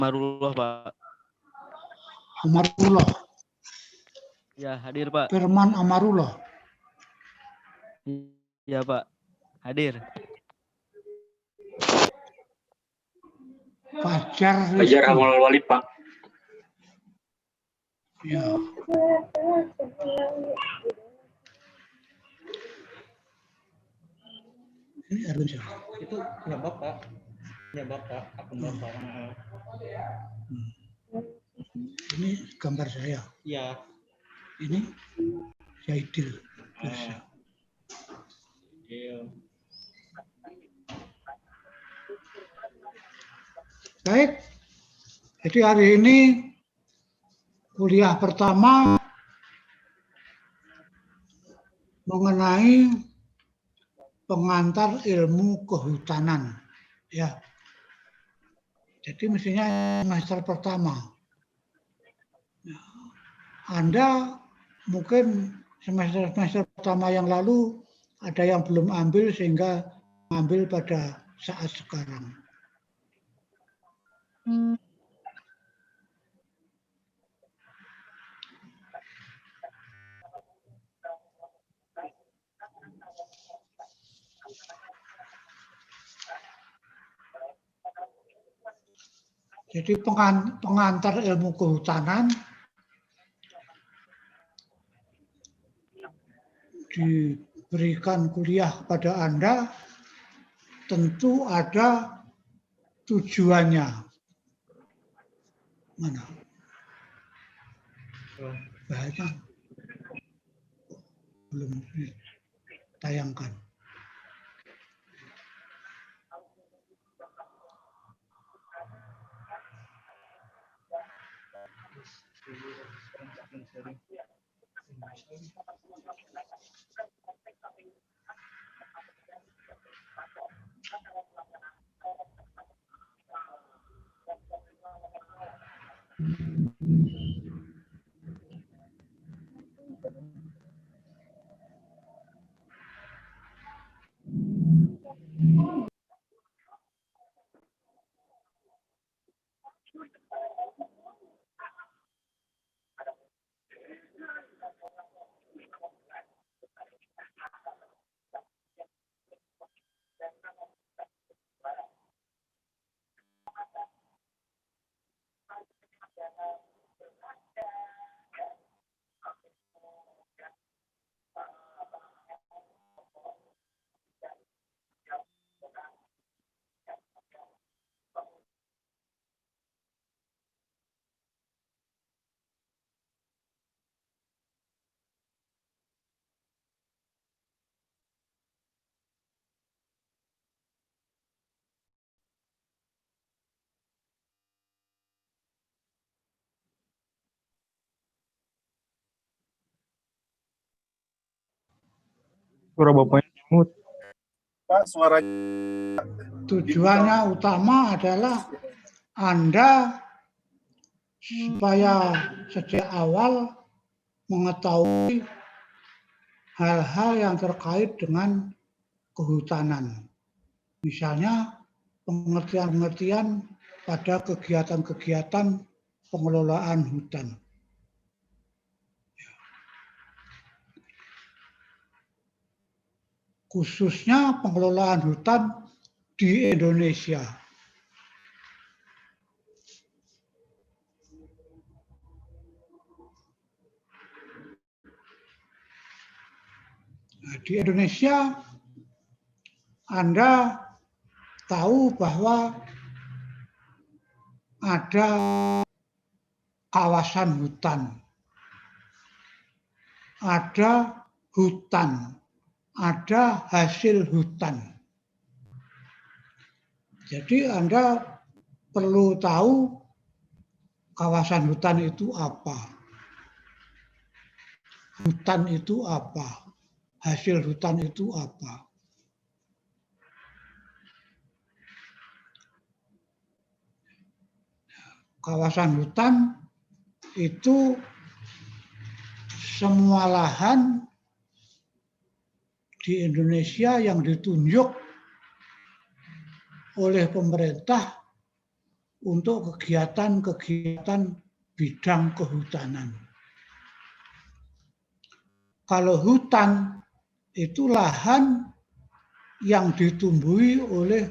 Amarullah, Pak. Amarullah. Ya, hadir, Pak. Firman Amarullah. Iya, Pak. Hadir. Fajar Amal Walid, Pak. Ya. Ini Erwin siapa? Itu punya Bapak. Punya Bapak, akun Bapak. Ini gambar saya. Iya. Ini Zaidil. Bisa. Iya. Baik. Jadi hari ini kuliah pertama mengenai pengantar ilmu kehutanan. Ya. Jadi mestinya semester pertama. Anda mungkin semester pertama yang lalu ada yang belum ambil sehingga ambil pada saat sekarang. Jadi pengantar ilmu kehutanan diberikan kuliah kepada Anda tentu ada tujuannya. Mana? Bahasa belum ditayangkan. Suara bapaknya mute. Pak, suara Tujuannya utama adalah Anda supaya sejak awal mengetahui hal-hal yang terkait dengan kehutanan. Misalnya pengertian-pengertian pada kegiatan-kegiatan pengelolaan hutan. Khususnya pengelolaan hutan di Indonesia. Nah, di Indonesia, Anda tahu bahwa ada kawasan hutan, ada hutan, ada hasil hutan. Jadi Anda perlu tahu kawasan hutan itu apa, hutan itu apa, hasil hutan itu apa. Kawasan hutan itu semua lahan di Indonesia yang ditunjuk oleh pemerintah untuk kegiatan-kegiatan bidang kehutanan. Kalau hutan itu lahan yang ditumbuhi oleh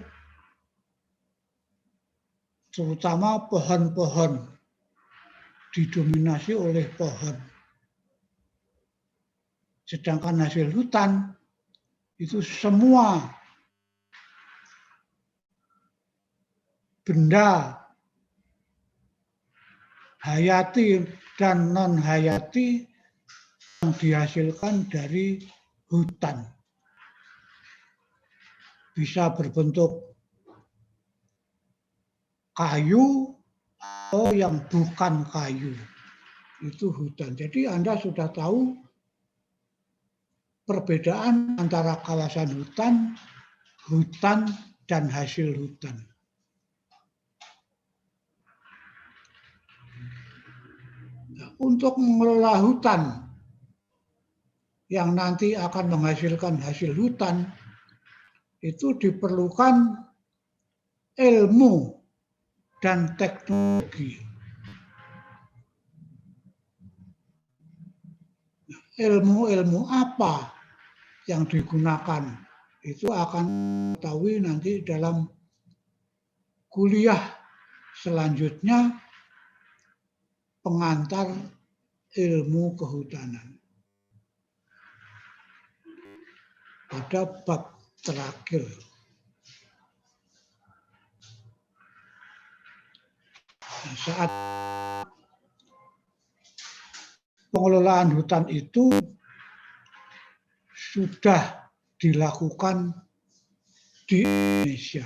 terutama pohon-pohon, didominasi oleh pohon. Sedangkan hasil hutan itu semua benda hayati dan non-hayati yang dihasilkan dari hutan. Bisa berbentuk kayu atau yang bukan kayu. Itu hutan. Jadi Anda sudah tahu perbedaan antara kawasan hutan, hutan, dan hasil hutan. Untuk mengelola hutan yang nanti akan menghasilkan hasil hutan, itu diperlukan ilmu dan teknologi. Ilmu-ilmu apa yang digunakan itu akan diketahui nanti dalam kuliah selanjutnya pengantar ilmu kehutanan. Pada bab terakhir. Saat pengelolaan hutan itu sudah dilakukan di Indonesia.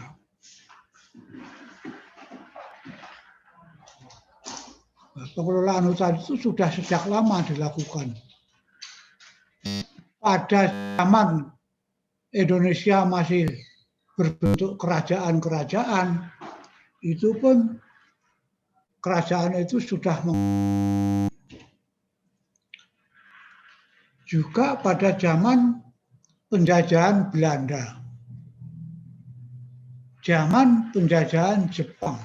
Pengelolaan hutan itu sudah sejak lama dilakukan. Pada zaman Indonesia masih berbentuk kerajaan-kerajaan, itu pun kerajaan itu sudah juga pada zaman penjajahan Belanda, zaman penjajahan Jepang,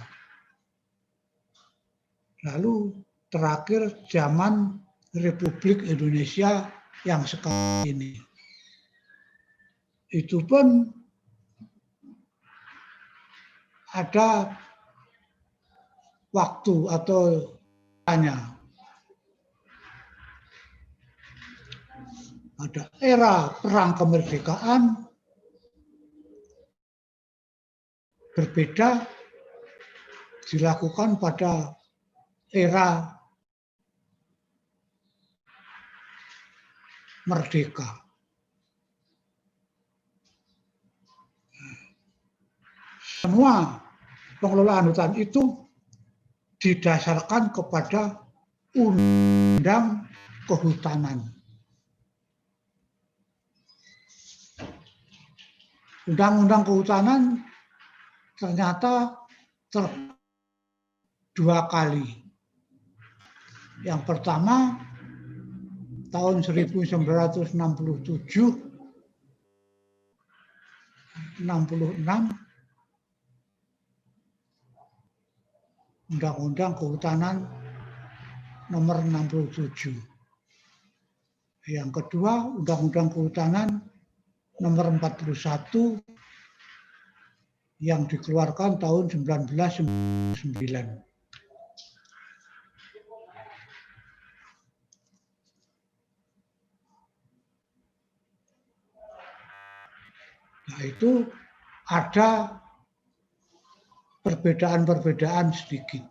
lalu terakhir zaman Republik Indonesia yang sekarang ini. Itu pun ada waktu atau tanya. Ada era perang kemerdekaan berbeda dilakukan pada era merdeka. Semua pengelolaan hutan itu didasarkan kepada undang kehutanan. Undang-undang kehutanan ternyata dua kali. Yang pertama tahun 1967, 66, Undang-Undang Kehutanan nomor 67. Yang kedua, Undang-Undang Kehutanan nomor 41 yang dikeluarkan tahun 1999. Nah, itu ada perbedaan-perbedaan sedikit.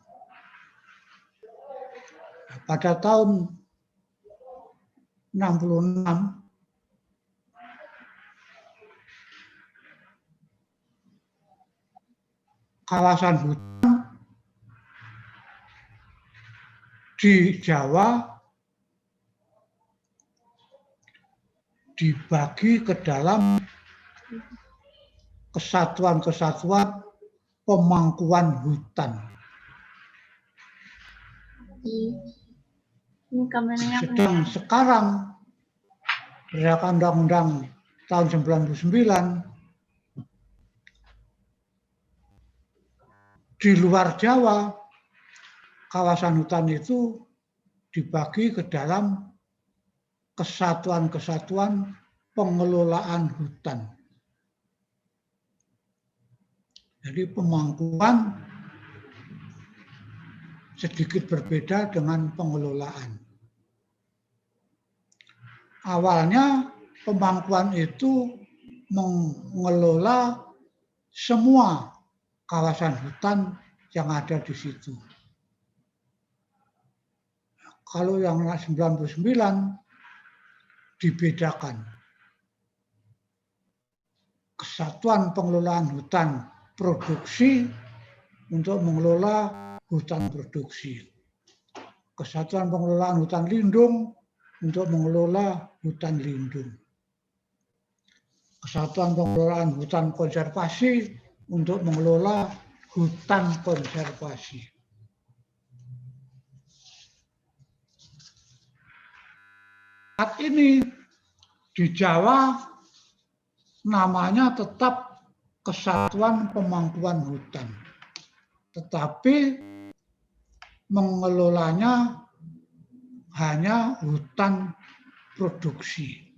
Pada tahun 66 kawasan hutan di Jawa dibagi ke dalam kesatuan-kesatuan pemangkuan hutan. Sedang sekarang berdasarkan Undang-Undang tahun 99 di luar Jawa, kawasan hutan itu dibagi ke dalam kesatuan-kesatuan pengelolaan hutan. Jadi pemangkuan sedikit berbeda dengan pengelolaan. Awalnya pemangkuan itu mengelola semua kawasan hutan yang ada di situ. Kalau yang 99 dibedakan. Kesatuan pengelolaan hutan produksi untuk mengelola hutan produksi. Kesatuan pengelolaan hutan lindung untuk mengelola hutan lindung. Kesatuan pengelolaan hutan konservasi untuk mengelola hutan konservasi. Saat ini di Jawa namanya tetap Kesatuan Pemangkuan Hutan, tetapi mengelolanya hanya hutan produksi.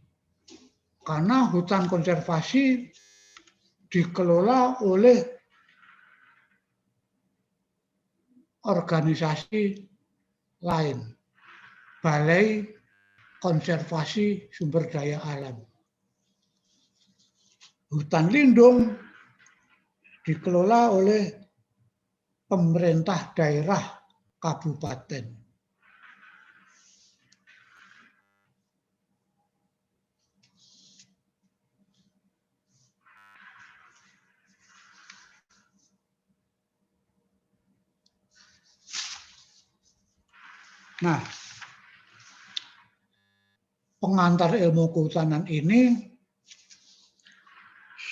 Karena hutan konservasi dikelola oleh organisasi lain, Balai Konservasi Sumber Daya Alam. Hutan lindung dikelola oleh pemerintah daerah kabupaten. Nah, pengantar ilmu kehutanan ini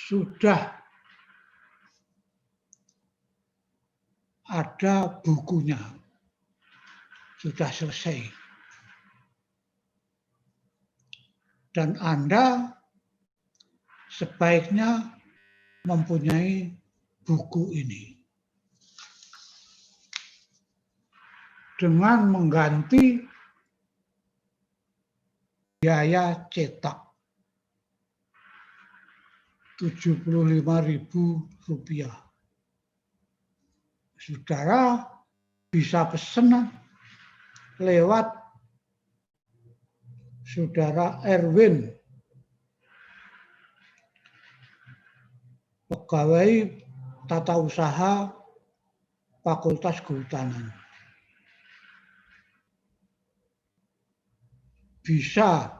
sudah ada bukunya, sudah selesai. Dan Anda sebaiknya mempunyai buku ini. Dengan mengganti biaya cetak Rp75.000. Saudara bisa pesan lewat Saudara Erwin, pegawai tata usaha Fakultas Kehutanan. Bisa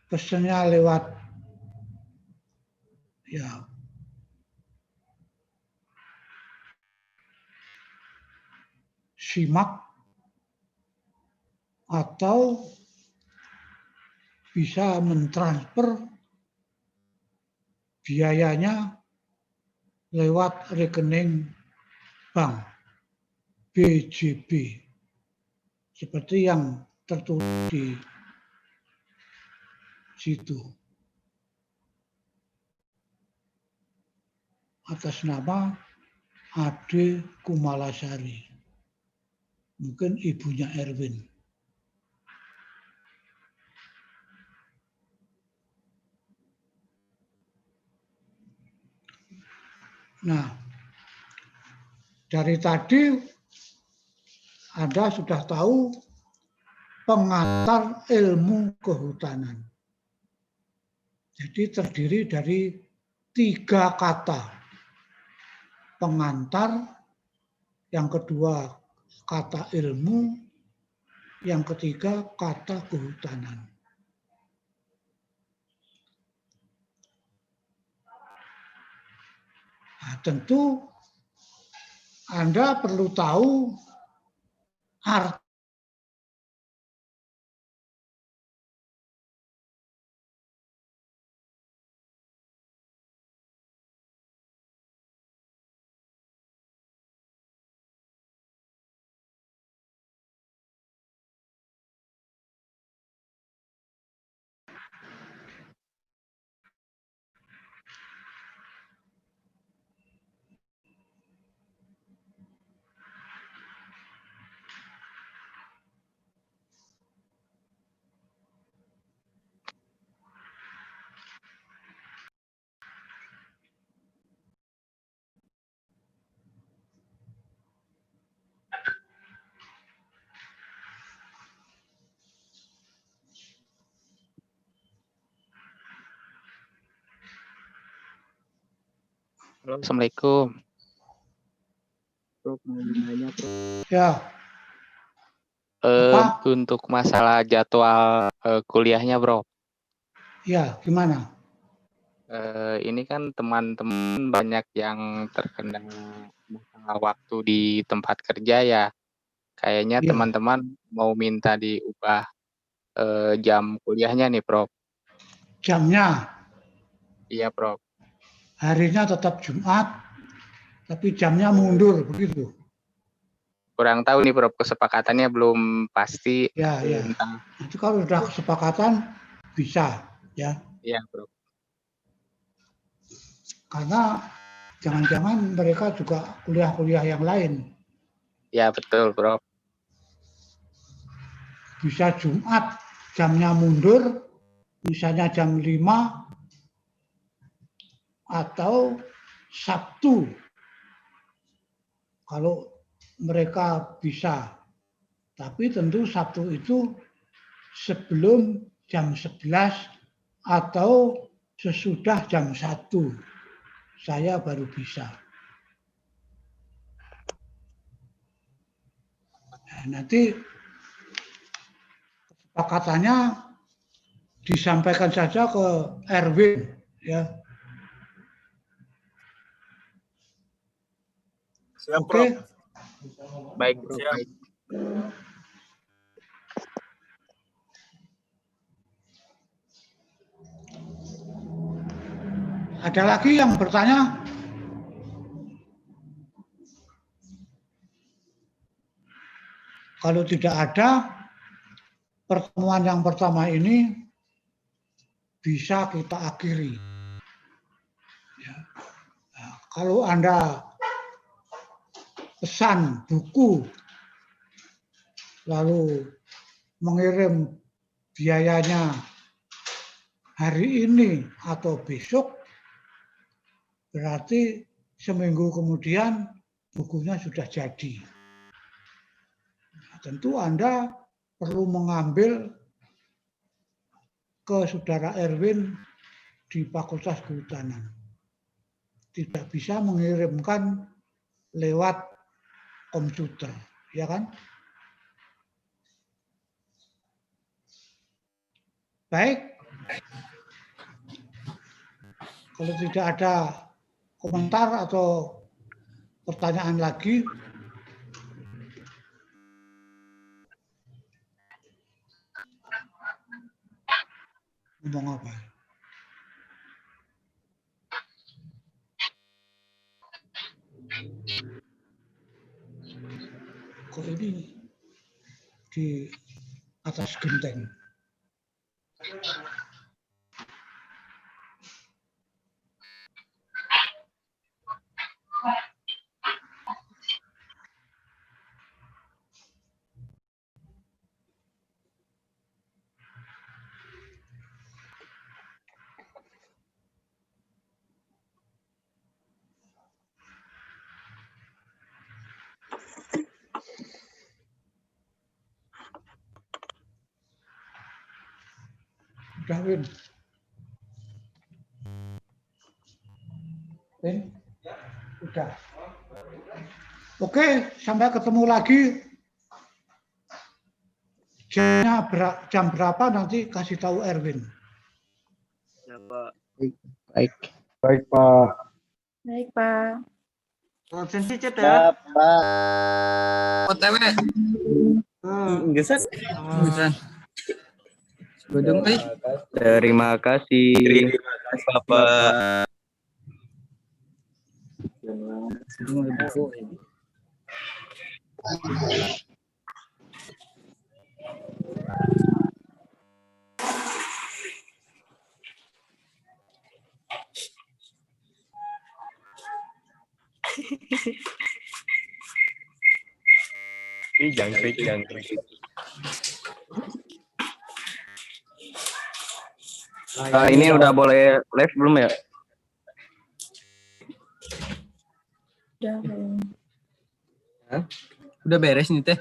pesannya lewat simak atau bisa mentransfer biayanya lewat rekening bank BJB seperti yang tertulis di situ atas nama Ade Kumalasari, mungkin ibunya Erwin. Nah, dari tadi Anda sudah tahu pengantar ilmu kehutanan. Jadi terdiri dari 3 kata. Pengantar, yang kedua kata ilmu, yang ketiga kata kehutanan. Nah, tentu Anda perlu tahu arti Halo, Assalamualaikum. Prof, mau nanya, Prof. Ya, apa? Untuk masalah jadwal kuliahnya, Bro. Ya, gimana? Ini kan teman-teman banyak yang terkena masalah waktu di tempat kerja ya. Kayaknya Ya, teman-teman mau minta diubah jam kuliahnya nih, Prof. jamnya, Iya, Prof. harinya tetap Jumat, tapi jamnya mundur, begitu. Kurang tahu nih, Prof. Kesepakatannya belum pasti. Ya, ya. Tentang Nanti kalau sudah kesepakatan, bisa. Ya, iya, Prof. karena jangan-jangan mereka juga kuliah-kuliah yang lain. Ya, betul, Prof. Bisa Jumat, jamnya mundur, misalnya jam 5, atau Sabtu, kalau mereka bisa. Tapi tentu Sabtu itu sebelum jam 11 atau sesudah jam 1. Saya baru bisa. Nah, nanti kesepakatannya disampaikan saja ke Erwin, ya. Siap, Oke. Prof. Baik, Prof. Siap. Baik. Ada lagi yang bertanya? Kalau tidak ada, pertemuan yang pertama ini bisa kita akhiri. Ya. Nah, kalau Anda pesan buku, lalu mengirim biayanya hari ini atau besok, berarti seminggu kemudian bukunya sudah jadi. Nah, tentu Anda perlu mengambil ke saudara Erwin di Fakultas Kehutanan. Tidak bisa mengirimkan lewat komputer, ya kan? Baik. Kalau tidak ada komentar atau pertanyaan lagi, ngomong apa? Kok ini di atas genteng? Udah, Win. Win? Udah. Oke, sampai ketemu lagi. Jam berapa nanti kasih tahu Erwin. Ya, Pak. Baik. Baik, Pak. Baik, Pak. Absensi cet ya. Pak. OTW. Geser. Godong, Pak. Terima kasih. Bapak. Jangkrik. Ini udah boleh live belum ya? Udah. Udah beres nih, Teh.